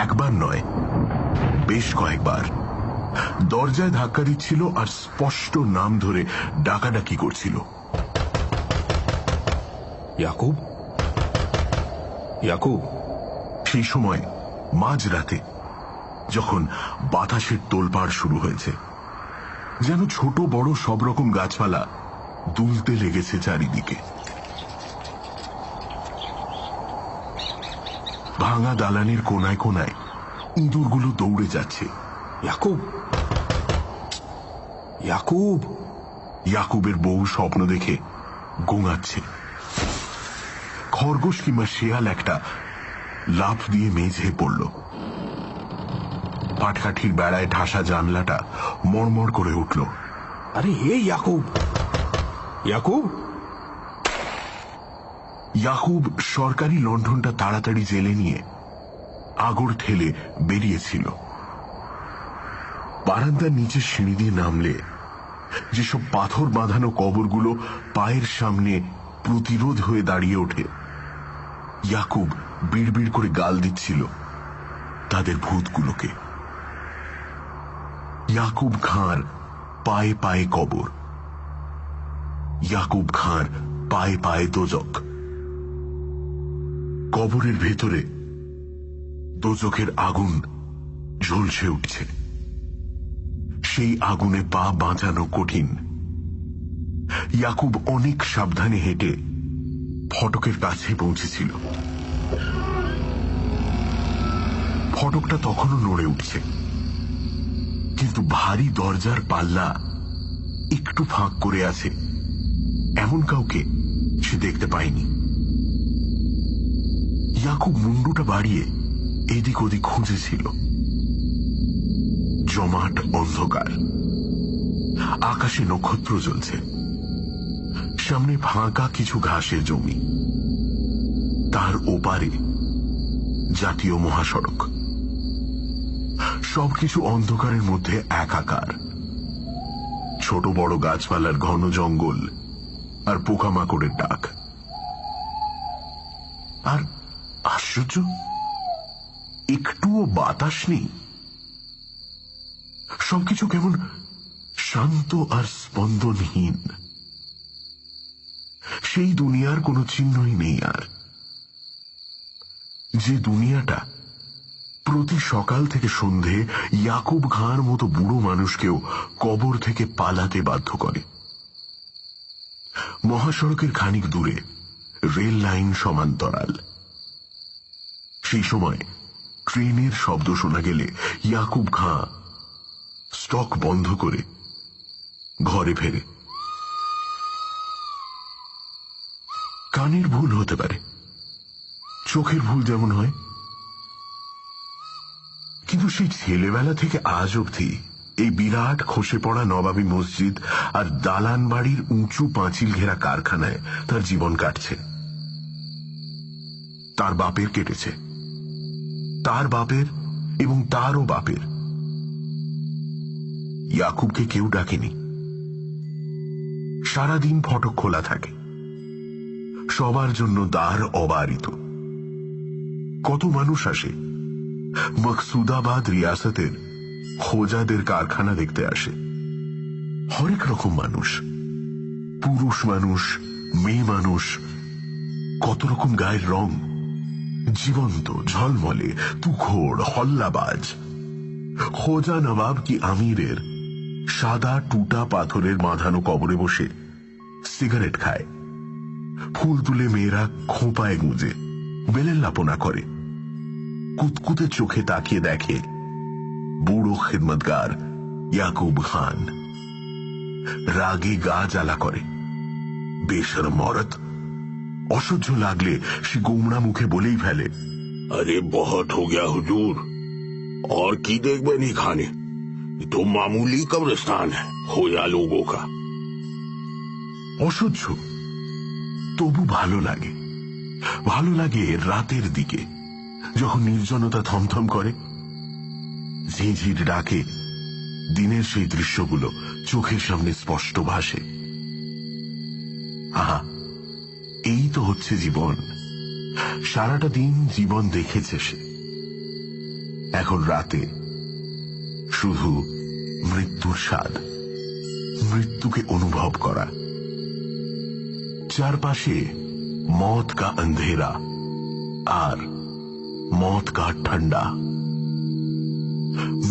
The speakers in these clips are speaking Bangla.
একবার নয়, বেশ কয়েকবার দরজায় ধাক্কা দিচ্ছিল আর স্পষ্ট নাম ধরে ডাকাডাকি করছিল। ইয়াকুব, ইয়াকুব। সেই সময় মাঝরাতে, যখন বাতাসের তোলপাড় শুরু হয়েছে, যেন ছোট বড় সব রকম গাছপালা দুলতে লেগেছে চারিদিকে। ভাঙা দালানের কোনায় কোনায় ইঁদুরগুলো দৌড়ে যাচ্ছে। ইয়াকুব, ইয়াকুব। ইয়াকুবের বউ স্বপ্ন দেখে গোঙাচ্ছে। খরগোশ কিংবা শেয়াল একটা লাফ দিয়ে মেঝে পড়ল। পাটকাঠির বেড়ায় ঠাসা জানলাটা মড়মড় করে উঠল। আরে হে ইয়াকুব, ইয়াকুব। ইয়াকুব সরকারি লণ্ঠনটা তাড়াতাড়ি জেলে নিয়ে আগড় ঠেলে বেরিয়েছিল। বারান্দার নিচে সিঁড়ি দিয়ে নামলে যেসব পাথর বাঁধানো কবরগুলো পায়ের সামনে প্রতিরোধ হয়ে দাঁড়িয়ে ওঠে, ইয়াকুব বিড়বিড় করে গাল দিচ্ছিল তাদের ভূতগুলোকে। ইয়াকুব খাঁর পায়ে পায়ে কবর, ইয়াকুব খাঁর পায়ে পায়ে দোজক। কবরের ভেতরে দোজকের আগুন ঝলসে উঠছে। সেই আগুনে পা বাঁচানো কঠিন। ইয়াকুব অনেক সাবধানে হেঁটে ফটকের কাছে পৌঁছেছিল। ফটকটা তখনও নড়ে উঠছে, কিন্তু ভারী দরজার পাল্লা একটু ফাঁক করে আছে এমন কাউকে সে দেখতে পায়নি। ইয়াকুব মুন্ডুটা বাড়িয়ে এদিক ওদিক খুঁজেছিল। জমাট অন্ধকার, আকাশে নক্ষত্র জ্বলছে। সামনে ফাঁকা কিছু ঘাসের জমি, তার ওপারে জাতীয় মহাসড়ক। সবকিছু অন্ধকারের মধ্যে একাকার। ছোট বড় গাছপালার ঘন জঙ্গল আর পোকামাকড়ের ডাক। আর আশ্চর্য, একটুও বাতাস নেই। সবকিছু কেমন শান্ত আর স্পন্দনহীন। সেই দুনিয়ার কোনো চিহ্নই নেই আর। যে দুনিয়াটা প্রতি সকাল থেকে সন্ধে ইয়াকুব খাঁর মতো বুড়ো মানুষকেও কবর থেকে পালাতে বাধ্য করে। মহাসড়কের খানিক দূরে রেল লাইন সমান্তরাল। সেই সময় ট্রেনের শব্দ শোনা গেলে ইয়াকুব খাঁ স্টক বন্ধ করে ঘরে ফেরে। কানের ভুল হতে পারে, চোখের ভুল যেমন হয়, কিন্তু সেই ছেলেবেলা থেকে আজ অবধি এই বিরাট খসে পড়া নবাবী মসজিদ আর দালান বাড়ির উঁচু পাঁচিল ঘেরা কারখানায় তার জীবন কাটছে। তার বাপের কেটেছে, তার বাপের এবং তারও বাপের। ইয়াকুবকে কেউ ডাকেনি। সারাদিন ফটক খোলা থাকে, সবার জন্য দ্বার অবারিত। কত মানুষ আসে। মকসুদাবাদ রিয়াসতের খোজাদের কারখানা দেখতে আসে। হরেক রকম মানুষ, পুরুষ মানুষ, মেয়ে মানুষ, কত রকম গায়ের রং, জীবন্ত, ঝলমলে, তুখোড়, হল্লাবাজ। খোজা নবাব কি আমিরের সাদা টুটা পাথরের বাঁধানো কবরে বসে সিগারেট খায়। ফুল তুলে মেয়েরা খোঁপায় গুঁজে বেলেল্লাপনা করে। কুতকুতে চোখে তাকিয়ে দেখে বুড়ো খিদমতগার ইয়াকুব খান। রাগে গা জ্বালা করে। বেশরম মরদ। অসহ্য লাগলে সে গোমড়া মুখে বলেই ফেলে, अरे बहुत हो गया हुजूर, और की देखबे नहीं खाने, तो मामूली कब्रिस्तान है खोया लोगों का। অসহ্য, তবু ভালো লাগে। ভালো লাগে রাতের দিকে, যখন নির্জনতা থমথম করে, ঝিঁঝির ডাকে দিনের সেই দৃশ্যগুলো চোখের সামনে স্পষ্ট ভাসে। আহা, এই তো হচ্ছে জীবন। সারাটা দিন জীবন দেখেছে সে। এখন রাতে শুধু মৃত্যুর স্বাদ, মৃত্যুকে অনুভব করা। চারপাশে মौत का अंधेरा আর मौत का ঠান্ডা।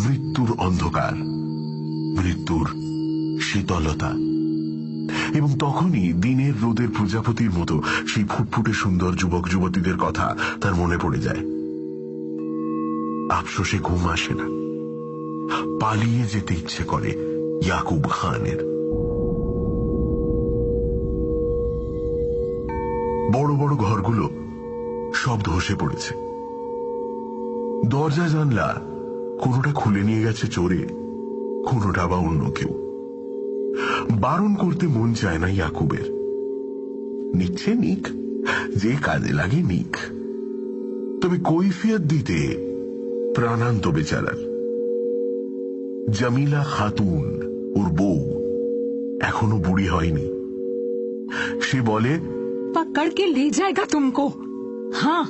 মৃত্যুর অন্ধকার, মৃত্যুর শীতলতা। এবং তখনই দিনের রোদের প্রজাপতির মতো সেই ফুটফুটে সুন্দর যুবক যুবতীদের কথা তার মনে পড়ে যায়। আফসোসে ঘুম আসে না। পালিয়ে যেতে ইচ্ছে করে ইয়াকুব খানের। বড় বড় ঘরগুলো সব ধসে পড়েছে। দরজা জানলা কোনোটা খুলে নিয়ে গেছে চোরে, কোনোটা বা অন্য কেউ। বারণ করতে মন চায় না ইয়াকুবের। নিচ্ছে নিক, যে কাজে লাগে নিক, তবে কৈফিয়ত দিতে প্রাণান্ত বেচারার। জামিলা খাতুন ওর বউ এখনো বুড়ি হয়নি। সে বলে, पकड़ के ले जाएगा तुमको। हाँ,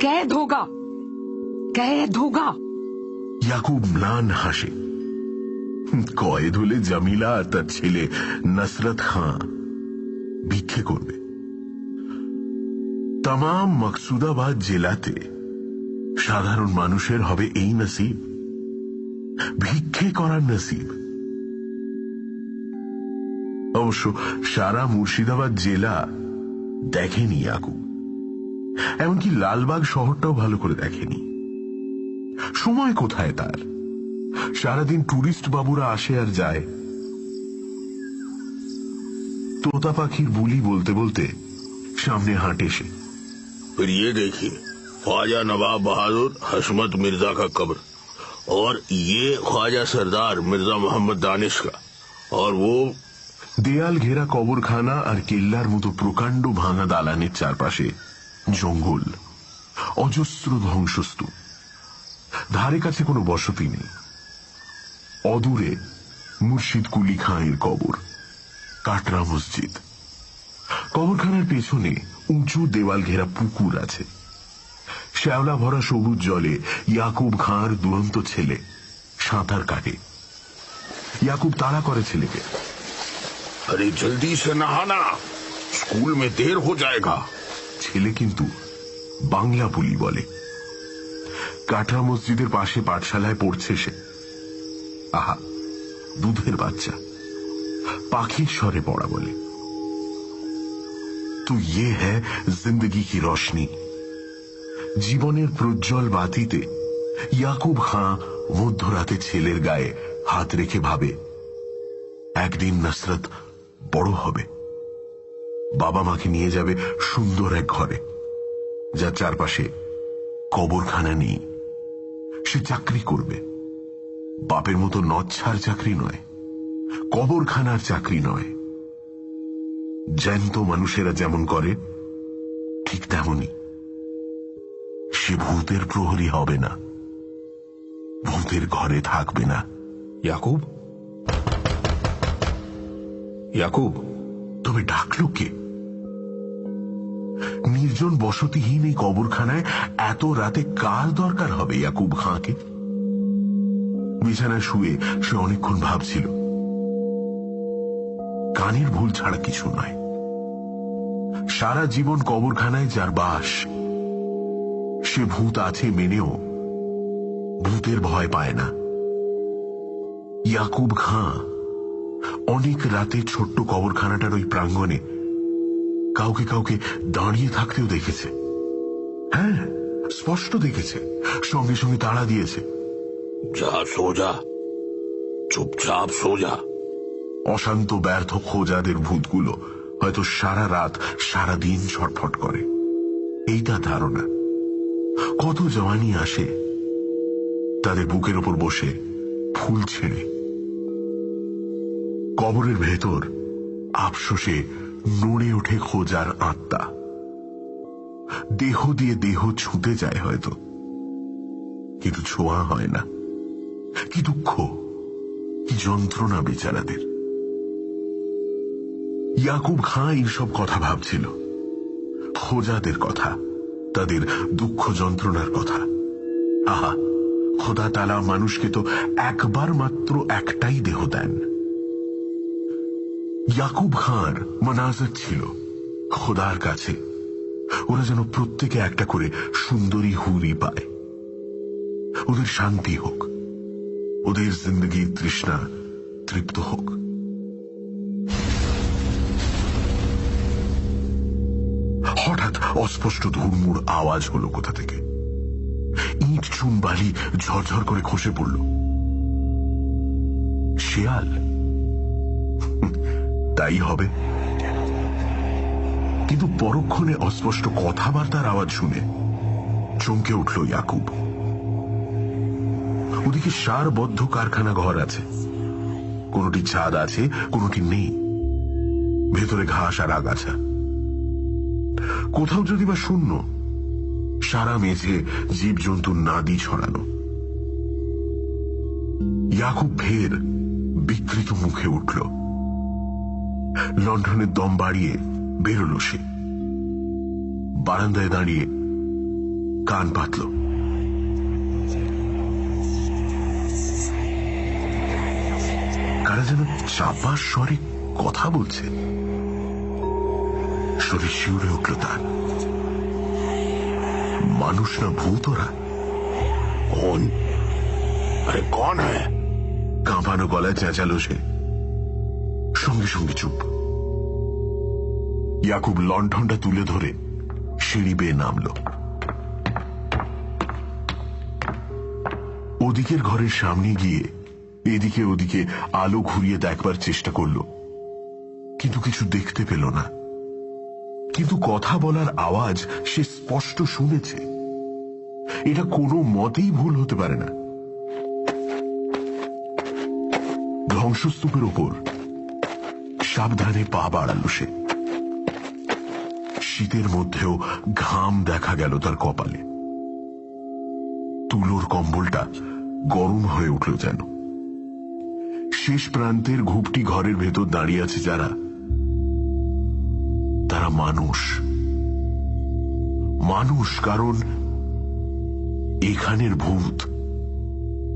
कैद होगा, कैद होगा। ইয়াকুব ম্লান হাসে। কয়েদ হলে জামিলা আর তার ছেলে নসরত খাঁ ভিক্ষে করবে। তামাম মকসুদাবাদ জেলাতে সাধারণ মানুষের হবে এই নসিব, ভিক্ষে করার নসিব। অবশ্য সারা মুর্শিদাবাদ জেলা দেখেনি ইয়াকুব, এমনকি লালবাগ শহরটাও ভালো করে দেখেনি। সময় কোথায় তার? সারাদিন টুরিস্ট বাবুরা আসে আর যায়। তোতা পাখির বুলি বলতে বলতে সামনে হাঁটে সে। फिर ये देखिए, ख्वाजा नवाब बहादुर हशमत मिर्जा का कब्र, और ये ख्वाजा सरदार मिर्जा मोहम्मद दानिश का, और वो দেয়াল ঘেরা কবরখানা আর কেল্লার মতো প্রকাণ্ড ভাঙা দালানের চারপাশে জঙ্গল, অজস্র ধ্বংসস্তূপ। ধারে কাছে কোনো বসতি নেই। অদূরে মুর্শিদ কুলি খাঁয়ের কবর, কাটরা মসজিদ। কবরখানার পেছনে উঁচু দেওয়াল ঘেরা পুকুর আছে। শ্যাওলা ভরা সবুজ জলে ইয়াকুব খাঁর দুরন্ত ছেলে সাঁতার কাটে। ইয়াকুব তাড়া করে ছেলেকে, अरे जल्दी से नहाना, स्कूल में देर हो जाएगा। ছেলে কিন্তু বাংলা বুলি বলে। কাটরা মসজিদের পাশে পাঠশালায় পড়ছে সে। আহা, দুধের বাচ্চা, পাখির স্বরে পড়া বলে। তো ইয়ে হ্যায় জিন্দগি কি রোশনি। জীবনের প্রজ্জ্বল বাতিতে ইয়াকুব খাঁ মধ্যরাতে ছেলের গায়ে হাত রেখে ভাবে, একদিন নসরত বড় হবে, বাবা মাকে নিয়ে যাবে সুন্দর এক ঘরে, যার চারপাশে কবরখানা নেই। সে চাকরি করবে, বাপের মতো নচ্ছার চাকরি নয়, কবরখানার চাকরি নয়। জ্যান্ত মানুষেরা যেমন করে ঠিক তেমনই। সে ভূতের প্রহরী হবে না, ভূতের ঘরে থাকবে না। याकूब, याकूब। তবে ডাকলো কে? নির্জন বসতিহীন এই কবরখানায় এত রাতে কার দরকার হবে ইয়াকুব খাঁকে? বিছানায় শুয়ে সে অনেকক্ষণ ভাবছিল। কানের ভুল ছাড়া কিছু নয়। সারা জীবন কবরখানায় যার বাস, সে ভূত আছে মেনেও ভূতের ভয় পায় না। ইয়াকুব খাঁ অনেক রাতে ছোট্ট কবরখানাটার ওই প্রাঙ্গণে কাউকে কাউকে দাঁড়িয়ে থাকতেও দেখেছে। হ্যাঁ, স্পষ্ট দেখেছে, সঙ্গে সঙ্গে তাড়া দিয়েছে, जा सो जा, चुपचाप सो जा। অশান্ত ব্যর্থ খোঁজাদের ভূতগুলো হয়তো সারা রাত সারা দিন ছটফট করে, এইটা ধারণা। কত জওয়ানি আসে তাদের বুকের ওপর বসে ফুল ছেড়ে। কবরের ভেতর আফসোসে নড়ে ওঠে খোঁজার আত্মা। দেহ দিয়ে দেহ ছুঁতে যায় হয়তো, কিন্তু ছোঁয়া হয় না। কি দুঃখ, কি যন্ত্রণা বেচারাদের। ইয়াকুব খাঁ এইসব কথা ভাবছিল, খোঁজাদের কথা, তাদের দুঃখ যন্ত্রণার কথা। আহা, খোদা তাআলা মানুষকে তো একবার মাত্র একটাই দেহ দেন। ইয়াকুব খাঁর মানাজাত ছিল খোদার কাছে ওরা যেন প্রত্যেকে একটা করে সুন্দরী হুরি পায়, ওদের শান্তি হোক, ওদের জিন্দগির তৃষ্ণা তৃপ্ত হোক। হঠাৎ অস্পষ্ট ধুমুর আওয়াজ হলো কোথা থেকে। ইট চুন বালি ঝরঝর করে খসে পড়ল। শিয়াল? তাই হবে। কিন্তু পরক্ষণে অস্পষ্ট কথাবার্তার আওয়াজ শুনে চমকে উঠল ইয়াকুব। ওদিকে সারবদ্ধ কারখানা ঘর আছে, কোনটি ছাদ আছে, কোনটি নেই, ভেতরে ঘাস আর আগাছা। কোথাও যদি বা শূন্য, সারা মেঝে জীবজন্তুর নাদি ছড়ানো। ইয়াকুব ফের বিকৃত মুখে উঠল। লণ্ঠনের দম বাড়িয়ে বেরোল সে। বারান্দায় দাঁড়িয়ে কান পাতল। কারা যেন চাপা স্বরে কথা বলছে। শরীর শিউরে উঠল তার। মানুষ না ভূত ওরা? कौन? अरे कौन है? কাঁপানো গলায় চেঁচালো সে। সঙ্গে সঙ্গে চুপ। ইয়াকুব লণ্ঠনটা তুলে ধরে সিঁড়ি বেয়ে নামল। ওদিকের ঘরের সামনে গিয়ে এদিকে ওদিকে আলো ঘুরিয়ে দেখবার চেষ্টা করল, কিন্তু কিছু দেখতে পেল না। কিন্তু কথা বলার আওয়াজ সে স্পষ্ট শুনেছে। এটা কোনো মতেই ভুল হতে পারে না। ধ্বংসস্তূপের ওপর সাবধানে পা বাড়ালো সে। শীতের মধ্যেও ঘাম দেখা গেল তার কপালে। তুলোর কম্বলটা গরম হয়ে উঠল যেন। শেষ প্রান্তের ঘুপটি ঘরের ভেতর দাঁড়িয়ে আছে যারা, তারা মানুষ। মানুষ, কারণ এখানের ভূত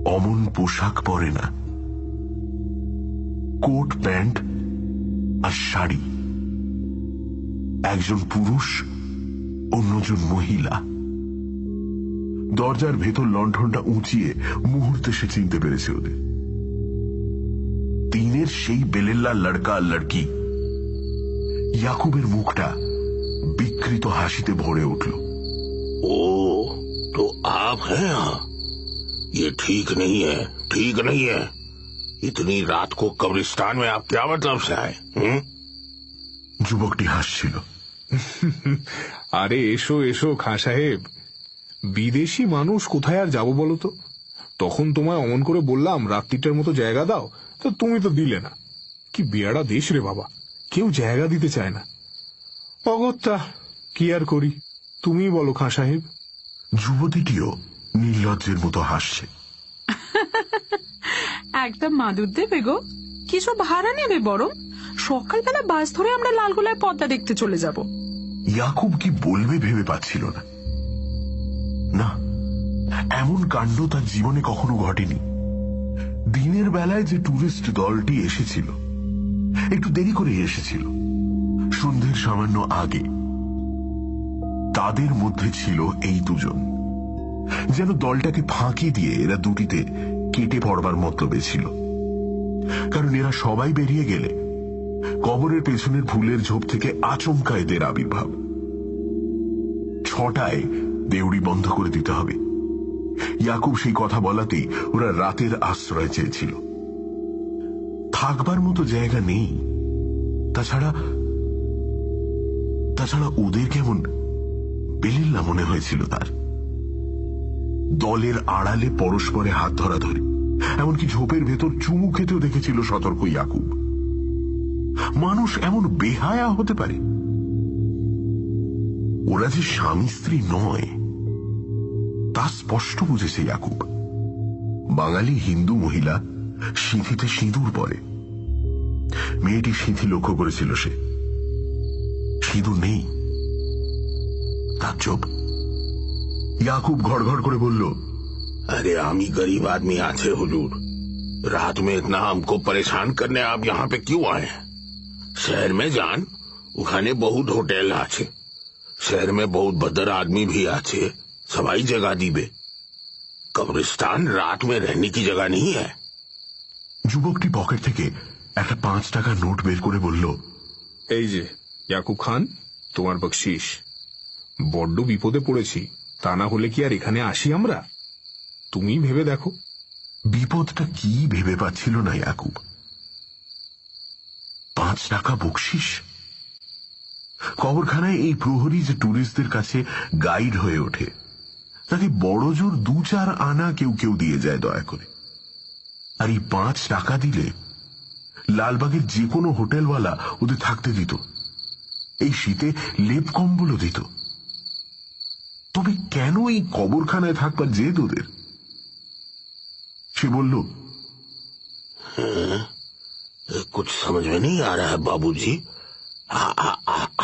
অমন পোশাক পরে না। কোট প্যান্ট আর শাড়ি। একজন পুরুষ, অন্যজন মহিলা। দরজার ভেতর লণ্ঠনটা উঁচিয়ে মুহূর্তে সে চিনতে পেরেছে ওদের। তিনের সেই বেলেল্লা লড়কা আর লড়কি। ইয়াকুবের মুখটা বিকৃত হাসিতে ভরে উঠল। ओ, तो आप हैं यहाँ? ये ठीक नहीं है, ठीक नहीं है। इतनी रात को कब्रिस्तान में आप क्या मतलब से आए? যুবকটি হাসছিল। আরে এসো এসো খাঁ সাহেব, বিদেশি মানুষ কোথায় আর যাবো বলো তো? তখন তোমায় অমন করে বললাম রাত্রিটার মতো জায়গা দাও, তো তুমি তো দিলে না। কি বেয়াড়া দেশ রে বাবা, কেউ জায়গা দিতে চায় না। অগত্যা কি আর করি, তুমি বলো খাঁ সাহেব। যুবতীটিও নির্লজ্জের মতো হাসছে। একটা মাদুর দেবে গো? কিছু ভাড়া নেবে বরং? সকালবেলা বাস ধরে আমরা লালগোলায় পদ্মা দেখতে চলে যাব। ইয়াকুব কি বলবে ভেবে পাচ্ছিল না। না, এমন কাণ্ড তার জীবনে কখনো ঘটেনি। দিনের বেলায় যে টুরিস্ট দলটি এসেছিল, একটু দেরি করে এসেছিল, সন্ধ্যের সামান্য আগে, তাদের মধ্যে ছিল এই দুজন। যেন দলটাকে ফাঁকি দিয়ে এরা দুটিতে কেটে পড়বার মতলবে ছিল। কারণ এরা সবাই বেরিয়ে গেলে কবরের পেছনের ফুলের ঝোপ থেকে আচমকা এদের আবির্ভাব। 6টায় দেউড়ি বন্ধ করে দিতে হবে। ইয়াকুব সেই কথা বলাতেই ওরা রাতের আশ্রয় চেয়েছিল। থাকবার মতো জায়গা নেই। তাছাড়া ওদের কেমন বেলিল্লা মনে হয়েছিল তার। দলের আড়ালে পরস্পরে হাত ধরাধরি, এমনকি ঝোপের ভেতর চুমু খেতেও দেখেছিল সতর্ক ইয়াকুব। মানুষ এমন বেহায়া হতে পারে? ওরা যে স্বামী স্ত্রী নয় তা স্পষ্ট বুঝেছে ইয়াকুব। বাঙালি হিন্দু মহিলা সিঁথিতে সিঁদুর পরে। মেয়েটি সিঁথি লক্ষ্য করেছিল সে। সিঁদুর নেই। তাজ্জব। ইয়াকুব ঘড়ঘড় করে বলল, अरे आमी गरीब आदमी आछे हुजूर, रात में इतना हमको परेशान करने आप यहाँ पे क्यों आए? शहर में जान उखाने बहुत होटल आछे, शहर में बहुत बदर आदमी भी आछे, सबाई जगह दीबे। कब्रिस्तान रात में रहने की जगह नहीं है। যুবকটি পকেট থেকে একটা 5 টাকার নোট বের করে বলল, এই যে ইয়াকুব খান, তোমার বকশিস। বড্ড বিপদে পড়েছি, তা না হলে কি আর এখানে আসি আমরা? তুমি ভেবে দেখো। বিপদটা কি ভেবে পাচ্ছিল না ইয়াকুব। 5 টাকা বকশিস? কবরখানায় এই প্রহরী যে টুরিস্টদের কাছে গাইড হয়ে ওঠে, তাকে বড় জোর 2-4 আনা কেউ কেউ দিয়ে যায় দয়া করে। আর এই 5 টাকা দিলে লালবাগের যে কোনো হোটেলওয়ালা ওদের থাকতে দিত, এই শীতে লেপ কম্বলও দিত। তবে কেন এই কবরখানায় থাকবার জেদ ওদের? সে বলল, कुछ समझ में नहीं आ रहा है बाबूजी,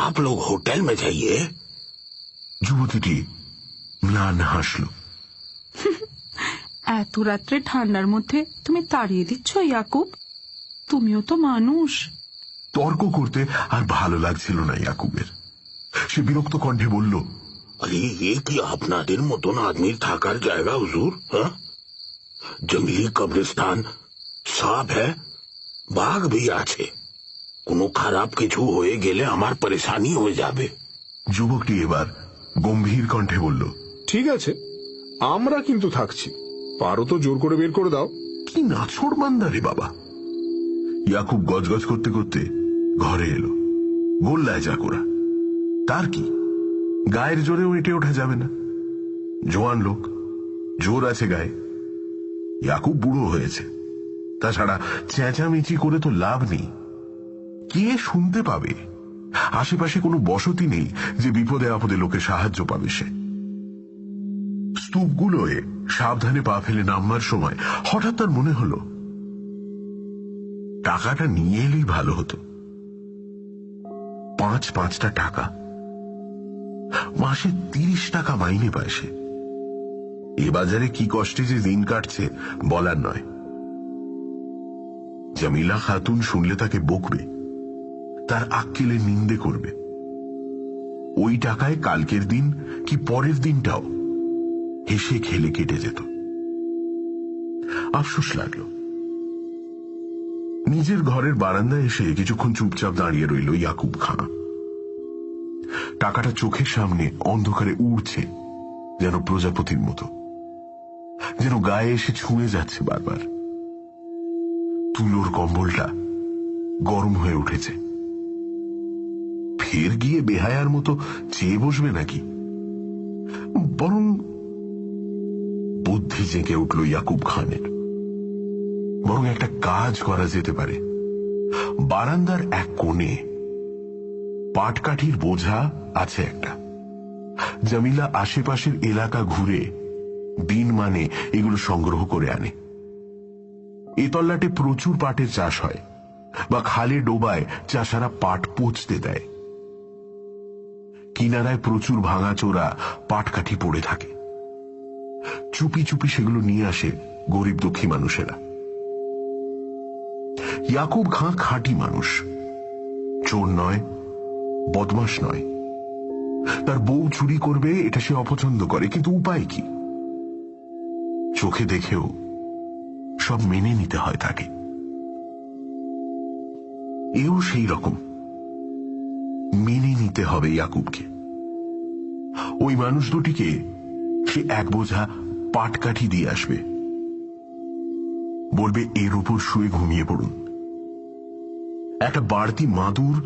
आप लोग होटल में जाइए। যুবতীটি ম্লান হাসল। এত রাত্রে ঠান্ডার মধ্যে তুমি তাড়িয়ে দিচ্ছ ইয়াকুব? তুমিও তো মানুষ। তর্ক করতে আর ভালো লাগছিল না ইয়াকুবের। সে বিরক্ত কণ্ঠে বলল, अरे ये कि আপনাদের মতন আদমির থাকার জায়গা হুজুর? হ্যাঁ, জঙ্গলি কবরস্থান, সাপ হ্যাঁ, বাঘ ভি আছে, কোনো খারাপ কিছু হয়ে গেলে আমার পরেশানি হয়ে যাবে। যুবকটি এবার গম্ভীর কণ্ঠে বলল, ঠিক আছে, আমরা কিন্তু থাকছি, পারো তো জোর করে বের করে দাও। কি নাছোড় বান্দা রে বাবা। ইয়াকুব গজগজ করতে করতে ঘরে এলো। গোল্লায় যা করা, তার কি, গায়ের জোরেও এঁটে ওঠা যাবে না। জোয়ান লোক, জোর আছে গায়ে। ইয়াকুব বুড়ো হয়েছে, তাছাড়া চেঁচামেচি করে তো লাভ নেই। কে শুনতে পাবে? আশেপাশে কোনো বসতি নেই যে বিপদে আপদে লোকে সাহায্য পাবে। সে স্তূপগুলোয় সাবধানে পা ফেলে নামবার সময় হঠাৎ তার মনে হলো টাকাটা নিয়ে এলেই ভালো হতো। 5-5টা টাকা, মাসে 30 টাকা মাইনে পায় সে। এ বাজারে কি কষ্টে যে দিন কাটছে বলার নয়। জামিলা খাতুন শুনলে তাকে বকবে, তার আক্কেলে নিন্দে করবে। ওই টাকায় কালকের দিন কি পরের দিনটাও হেসে খেলে কেটে যেত। আফসোস লাগলো। নিজের ঘরের বারান্দায় এসে কিছুক্ষণ চুপচাপ দাঁড়িয়ে রইল ইয়াকুব খাঁ। টাকাটা চোখের সামনে অন্ধকারে উড়ছে, যেন প্রজাপতির মতো, যেন গায়ে এসে ছুঁয়ে যাচ্ছে বারবার। তুলোর কম্বলটা গরম হয়ে উঠেছে। ফের গিয়ে বেহায়ার মতো চেয়ে বসবে নাকি? বরং বুদ্ধি জেগে উঠল ইয়াকুব খানের। বরং একটা কাজ করা যেতে পারে। বারান্দার এক কোণে পাটকাঠির বোঝা আছে একটা। জামিলা আশেপাশের এলাকা ঘুরে দিন মানে এগুলো সংগ্রহ করে আনে। এ তল্লাটে প্রচুর পাটের চাষ হয়, বা খালে ডোবায় চাষারা পাট পচতে দেয়। কিনারায় প্রচুর ভাঙাচোরা পাটকাঠি পড়ে থাকে। চুপি চুপি সেগুলো নিয়ে আসে গরিব দুঃখী মানুষেরা। ইয়াকুব খাঁ খাঁটি মানুষ, চোর নয়, বদমাশ নয়। তার বউ চুরি করবে এটা সে অপছন্দ করে, কিন্তু উপায় কি? চোখে দেখেও সব মেনে নিতে হয় তাকে। এও সেই রকম, মেনে নিতে হবে ইয়াকুবকে। ওই মানুষ দুটিকে সে এক বোঝা পাটকাঠি দিয়ে আসবে, বলবে এর উপর শুয়ে ঘুমিয়ে পড়ুন। একটা বাড়তি মাদুর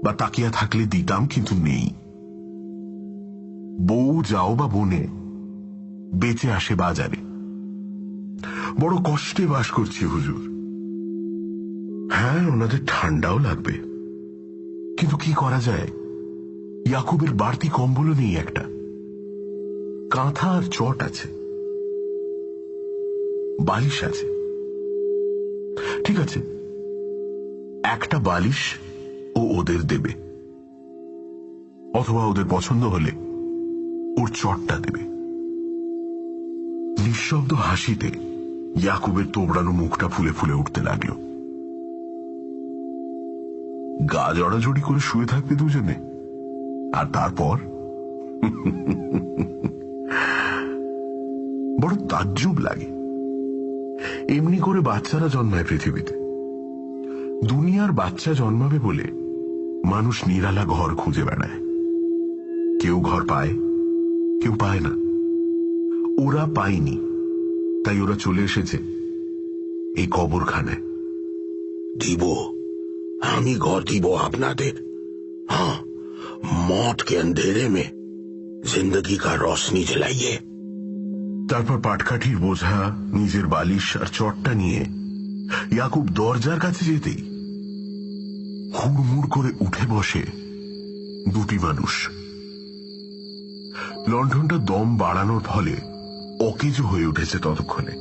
বা তাকিয়া থাকলে দিতাম, কিন্তু নেই। বউ যাও বা বনে বেঁচে আসে বাজারে। বড় কষ্টে বাস করছি হুজুর। হ্যাঁ, ওনাদের ঠান্ডাও লাগবে, কিন্তু কি করা যায়? ইয়াকুবের বাড়তি কম্বলও নেই একটা। কাঁথা আর চট আছে, বালিশ আছে। ঠিক আছে, একটা বালিশ ও ওদের দেবে, অথবা ওদের পছন্দ হলে ওর চটটা দেবে। নিঃশব্দ হাসিতে ইয়াকুবের তোবড়ানো মুখটা ফুলে ফুলে উঠতে লাগলো। গা জড়াজড়ি করে শুয়ে থাকবে দুজনে, আর তারপর বড় তাজ্জব লাগে। এমনি করে বাচ্চারা জন্মায় পৃথিবীতে। দুনিয়ার বাচ্চা জন্মাবে বলে মানুষ নিরালা ঘর খুঁজে বেড়ায়। কেউ ঘর পায়, কেউ পায় না। ওরা পায়নি, তাই ওরা চলে এসেছে এই কবরখানায়। দিব, আমি घर দিব আপনাদের। हाँ, मौत के अंधेरे में जिंदगी का रोशनी जलाइए। তারপর পাটকাঠির বোঝা, নিজের বালিশ আর চটটা নিয়ে ইয়াকুব দরজার কাছে যেতেই হুড়মুড় করে উঠে বসে দুটি মানুষ। লণ্ঠনটা দম বাড়ানোর ফলে অকেজো হয়ে উঠেছে ততক্ষণে।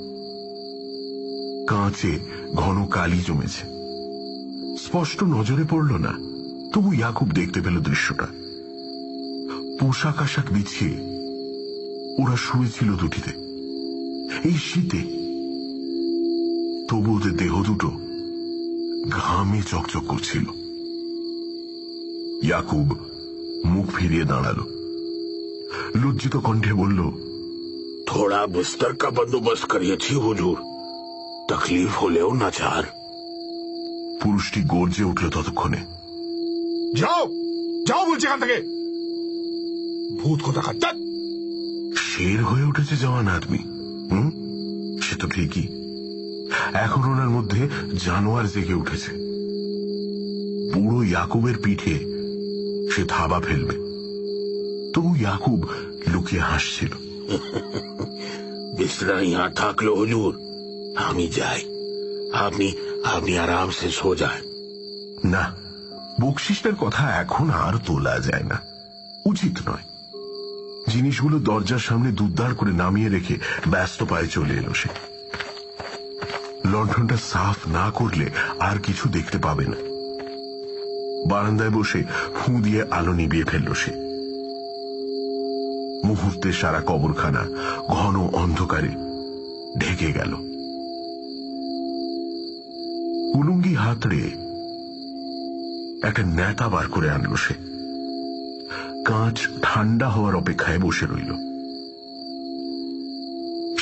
কাঁচে ঘন কালি জমেছে। স্পষ্ট নজরে পড়ল না, তবু ইয়াকুব দেখতে পেল দৃশ্যটা। পোশাক আশাক বিছিয়ে ওরা শুয়েছিল দুটিতে এই শীতে, তবু ওদের দেহ দুটো ঘামে চকচক করছিল। ইয়াকুব মুখ ফিরিয়ে দাঁড়ালো, লজ্জিত কণ্ঠে বলল, थोड़ा बिस्तर का बंदोबस्त करिए थी हुजूर, तकलीफ होलेও नाचार। পুরুষটি গর্জে উঠল ততক্ষণে, যাও যাও বলছি এখান থেকে, ভূত কোথা খাচ্ছ। শের হয়ে উঠেছে জওয়ান আদমি। সে তো ঠিকই, এখন ওনার মধ্যে জানোয়ার জেগে উঠেছে। পুরো ইয়াকুবের পিঠে সে থাবা ফেলবে, তবু ইয়াকুব লুকিয়ে হাসছিল। बिस्तरा यहाँ थाक लो हुजूर, আমি যাই, আপনি আপনি আরাম সে সো যান। না, বকশিসটার কথা এখন আর তোলা যায় না, উচিত নয়। জিনিসগুলো দরজার সামনে দুদ্দার করে নামিয়ে রেখে ব্যস্ত পায়ে চলে এলো সে। লণ্ঠনটা সাফ না করলে আর কিছু দেখতে পাবে না। বারান্দায় বসে ফু দিয়ে আলো নিভিয়ে ফেলল সে। মুহূর্তে সারা কবরখানা ঘন অন্ধকারে ঢেকে গেল। কুলুঙ্গি হাতড়ে একটা নেতা বার করে আনলো সে। কাঁচ ঠান্ডা হওয়ার অপেক্ষায় বসে রইল।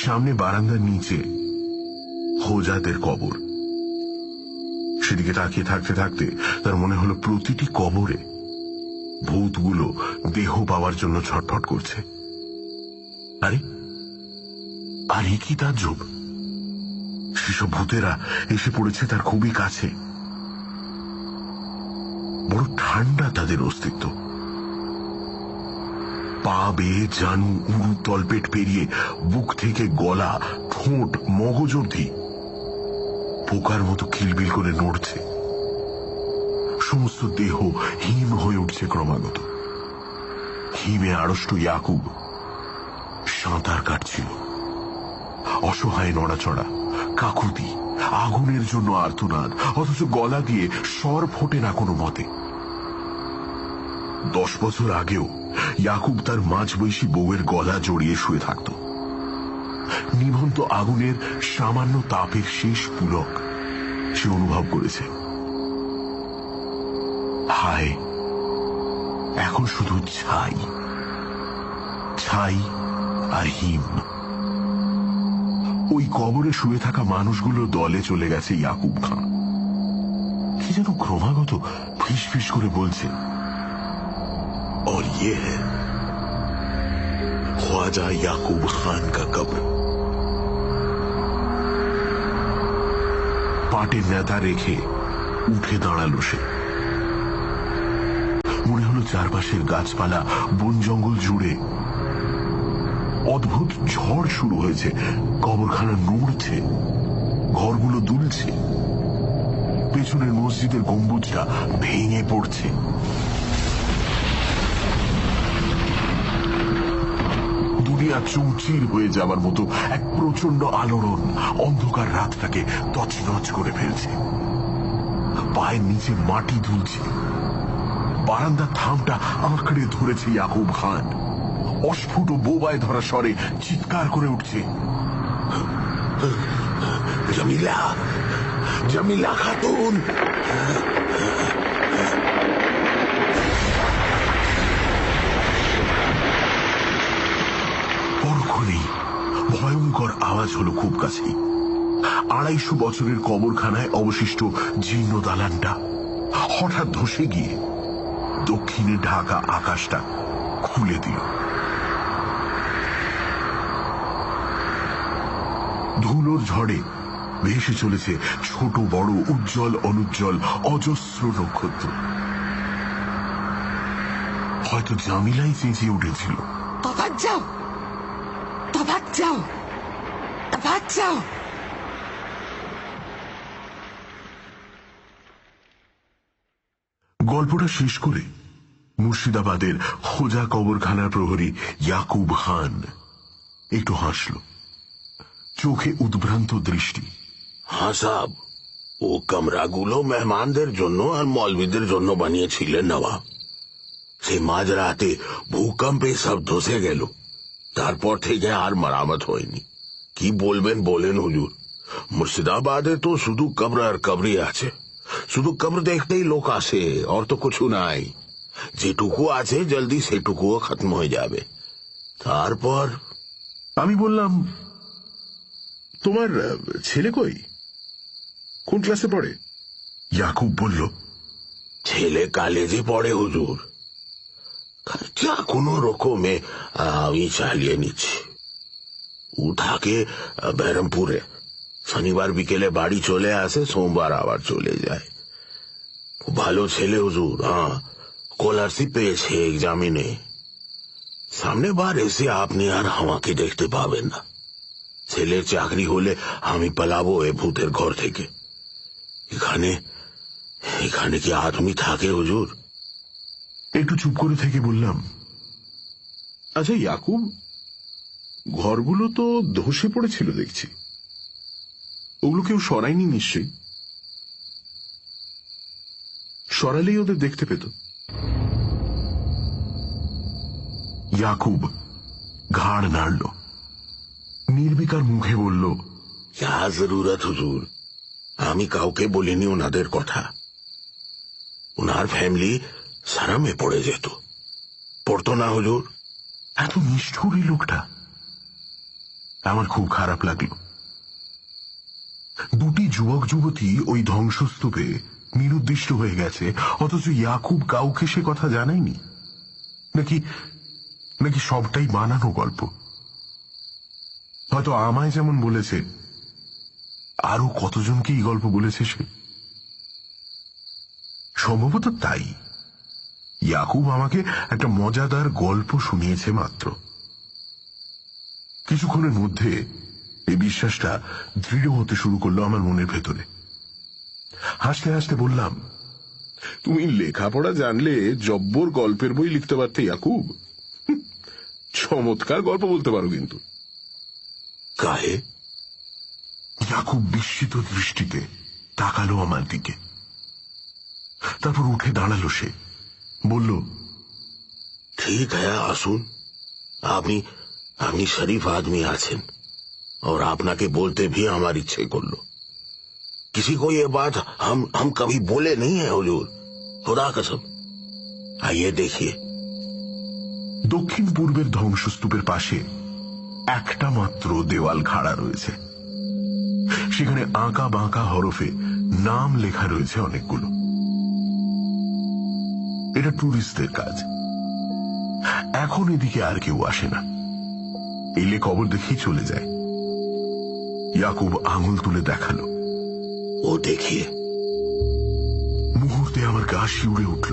সামনে বারান্দার নিচে হোজাদের কবর। সেদিকে তাকিয়ে থাকতে থাকতে তার মনে হলো প্রতিটি কবরে ভূতগুলো দেহ পাওয়ার জন্য ছটফট করছে। আরে আরে কি তাজ্জব! সেসব ভূতেরা এসে পড়েছে তার খুবই কাছে। বড় ঠান্ডা তাদের অস্তিত্ব। পা বেয়ে জানু, উরু, তলপেট পেরিয়ে বুক থেকে গলা, ঠোঁট, মগজ অবধি পোকার মতো খিলবিল করে নড়ছে। সমস্ত দেহ হিম হয়ে উঠছে ক্রমাগত। হিমে আড়ষ্ট ইয়াকুব সাঁতার কাটছিল। অসহায় নড়াচড়া, কাকুতি, আগুনের জন্য আর্তনাদ, অথচ গলা দিয়ে স্বর ফোটে না কোনো মতে। 10 বছর আগেও ইয়াকুব তার মাঝবয়সী বউয়ের গলা জড়িয়ে শুয়ে থাকত। নিভন্ত আগুনের সামান্য তাপের শেষ পুলক সে অনুভব করেছে। হায়, এখন শুধু ছাই, ছাই আর হিম। ওই কবরে শুয়ে থাকা মানুষগুলোর দলে চলে গেছে ইয়াকুব খান। কি যেন ক্রমাগত ফিস ফিস করে বলছে, और ये है ख्वाजा याकूब खान का कब्र। পাটের নেতা রেখে উঠে দাঁড়ালো সে। মনে হলো চারপাশের গাছপালা, বন জঙ্গল জুড়ে অদ্ভুত ঝড় শুরু হয়েছে। কবরখানা নড়ছে, ঘরগুলো দুলছে, পেছনের মসজিদের গম্বুজটা ভেঙে পড়ছে। দুনিয়া চৌচির হয়ে যাবার মতো এক প্রচন্ড আলোড়ন অন্ধকার রাতটাকে তছনছ করে ফেলছে। পায়ের নিচে মাটি দুলছে। বারান্দার থামটা আঁকড়ে ধরেছে ইয়াকুব খান। অস্ফুট বোবায় ধরা স্বরে চিৎকার করে উঠছে, जमीला, जमीला खातून। পরক্ষণেই ভয়ঙ্কর আওয়াজ হলো খুব কাছেই। 250 বছরের কবরখানায় অবশিষ্ট জীর্ণ দালানটা হঠাৎ ধসে গিয়ে দক্ষিণে ঢাকা আকাশটা খুলে দিল। ধুলোর ঝড়ে ভেসে চলেছে ছোট বড়, উজ্জ্বল অনুজ্জ্বল অজস্র নক্ষত্র। হয়তো জামিলাই চেঁচিয়ে উঠেছিল, তফাৎ যাও, তফাৎ যাও, তফাৎ যাও। গল্পটা শেষ করে মুর্শিদাবাদের খোজা কবরখানার প্রহরী ইয়াকুব খান একটু হাসল, চোখে উদ্ভ্রান্ত দৃষ্টি। हाँ साहब, ও কামরাগুলো মেহমানদের জন্য আর মৌলবীদের জন্য বানিয়েছিলেন নবাব। সেই মাঝরাতে ভূকম্পে সব ধসে গেল, তারপর থেকে আর মেরামত হয়নি। কি বলবেন বলেন হুজুর, মুর্শিদাবাদে তো শুধু কবর আর কবরই আছে। শুধু কবর দেখতেই লোক আসে, আর তো কিছু নাই। যেটুকু আছে জলদি সেটুকুও খতম হয়ে যাবে। তারপর আমি বললাম, তোমার ছেলে কই, কোন ক্লাসে পড়ে? ইয়াকুব বলল, ছেলে কলেজে পড়ে হুজুর। খরচা কোনো রকমে আমি চালিয়ে নিচ্ছি। ও থাকে বেরমপুরে, শনিবার বিকেলে বাড়ি চলে আসে, সোমবার আবার চলে যায়। খুব ভালো ছেলে হুজুর। হ্যাঁ, স্কলারশিপ পেয়েছে এক্সামিনে। সামনে বার এসে আপনি আর আমাকে দেখতে পাবেন না। ছেলের চাকরি হলে আমি পালাবো এ ভূতের ঘর থেকে। এখানে এখানে কি আদমি থাকে হুজুর? একটু চুপ করে থেকে বললাম, আচ্ছা ইয়াকুব, ঘরগুলো তো ধসে পড়েছিল দেখছি, ওগুলো কেউ সরায়নি নিশ্চয়ই? সরালেই ওদের দেখতে পেত। ইয়াকুব ঘাড় নাড়ল, নির্বিকার মুখে বলল, क्या जरूरत হুজুর, আমি কাউকে বলিনি ওনাদের কথা। ওনার ফ্যামিলি সারামে পড়ে যেত। পড়তো না হুজুর? এত নিষ্ঠুর এই লোকটা। আমার খুব খারাপ লাগলো। দুটি যুবক যুবতী ওই ধ্বংসস্তূপে নিরুদ্দিষ্ট হয়ে গেছে, অথচ ইয়াকুব কাউকে সে কথা জানায়নি। নাকি নাকি সবটাই বানানো গল্প? হয়তো আমায় যেমন বলেছে, আরো কতজনকে এই গল্প বলেছে সে। সম্ভবত তাই ইয়াকুব আমাকে একটা মজাদার গল্প শুনিয়েছে মাত্র। কিছুক্ষণের মধ্যে এই বিশ্বাসটা দৃঢ় হতে শুরু করলো আমার মনের ভেতরে। হাসতে হাসতে বললাম, তুমি লেখাপড়া জানলে জব্বর গল্পের বই লিখতে পারতে ইয়াকুব। চমৎকার গল্প বলতে পারো কিন্তু। কাহে? ইয়াকুব বিস্মিত দৃষ্টিতে তাকালো আমার দিকে, তারপর উঠে দাঁড়ালো। সে বলল, ঠিক হ্যাঁ, আসুন। আপনি আপনি শরীফ आदमी আছেন, और আপনাকে বলতে भी আমার ইচ্ছে করলো। किसी को ये बात हम कभी बोले नहीं है हुजूर, खुदा कसम। आइए देखिए। দক্ষিণ পূর্বের ধ্বংসস্তূপের পাশে একটা মাত্র দেওয়াল খাড়া রয়েছে। সেখানে আঁকা বাঁকা হরফে নাম লেখা রয়েছে অনেকগুলো। এটা টুরিস্টদের কাজ। এখন এদিকে আর কেউ আসে না, এলে কবর দেখেই চলে যায়। ইয়াকুব আঙুল তুলে দেখালো, ও দেখিয়ে। মুহূর্তে আমার গা শিউরে উঠল,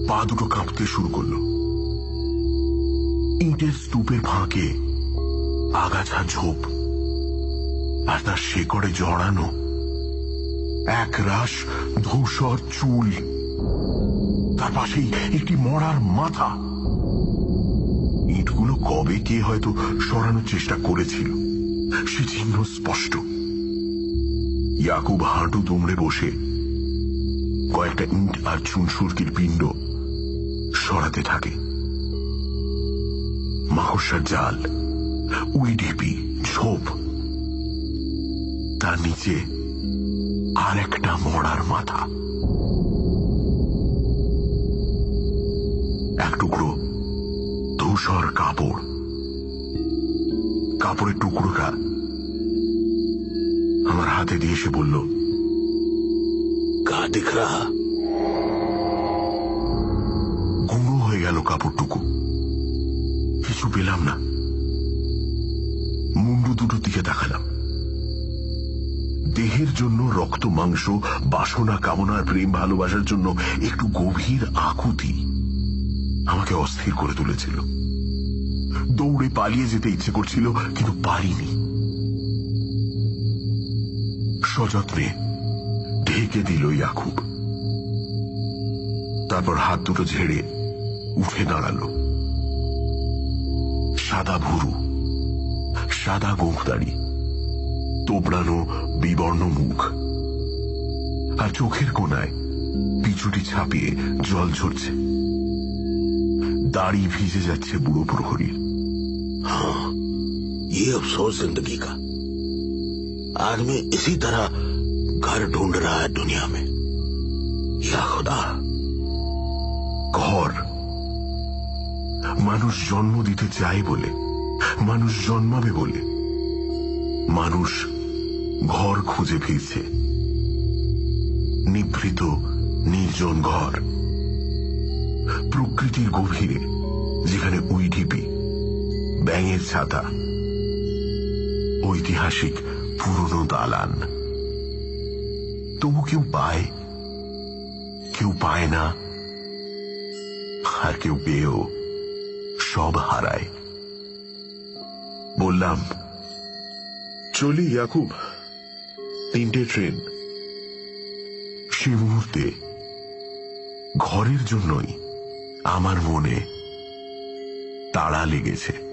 পা দুটো কাঁপতে শুরু করলো। ইটের স্তূপের ফাঁকে আগাছা ঝোপ, আর তার শেকড়ে জড়ানো এক রাশ ধূসর চুল। তার পাশেই একটি মরার মাথা। ইটগুলো কবে কে হয়তো সরানোর চেষ্টা করেছিল, সে চিহ্ন স্পষ্ট। ইয়াকুব হাঁটু দুমড়ে বসে কয়েকটা ইট আর চুনসুরকির পিণ্ড সরাতে থাকে। মাকড়সার জাল, উইডিপি ঝোপ, তার নিচে আর একটা মরার মাথা, এক টুকরো ধূসর কাপড়। কাপড়ের টুকরোটা আমার হাতে দিয়ে সে বলল, क्या दिख रहा? গুঁড়ো হয়ে গেল কাপড়টুকু, কিছু পেলাম না। মুন্ডু দুটোর দিকে তাকালাম। দেহের জন্য রক্ত মাংস, বাসনা কামনার প্রেম ভালোবাসার জন্য একটু গভীর আকুতি আমাকে অস্থির করে তুলেছিল। দৌড়ে পালিয়ে যেতে ইচ্ছে করছিল, কিন্তু পারিনি। সযত্নে ঢেকে দিল ইয়াকুব। তারপর হাত দুটো ঝেড়ে উঠে দাঁড়ালো। সাদা ভুরু, সাদা গোঁফদাড়ি, তোবড়ানো বিবর্ণ মুখ, আর চোখের কোণায় পিছুটি ছাপিয়ে জল ঝরছে। দাড়ি ভিজে যাচ্ছে বুড়ো প্রহরীর। हाँ, ये अफसोस जिंदगी का। आदमी इसी तरह घर ढूंढ रहा है दुनिया में। या खुदा, ঘর। মানুষ জন্ম দিতে চায় বলে, মানুষ জন্মাবে বলে, মানুষ ঘর খুঁজে ফিরছে। নিভৃত নির্জন ঘর, প্রকৃতির গভীরে, যেখানে উইডিপি, ব্যাঙের ছাতা, ঐতিহাসিক পুরনো দালান। তবু কেউ পায়, কেউ পায় না, আর কেউ পেয়েও সব হারায়। বললাম, চলি ইয়াকুব, 3টে ট্রেন। সে মুহূর্তে ঘরের জন্যই আমার মনে তাড়া লেগেছে।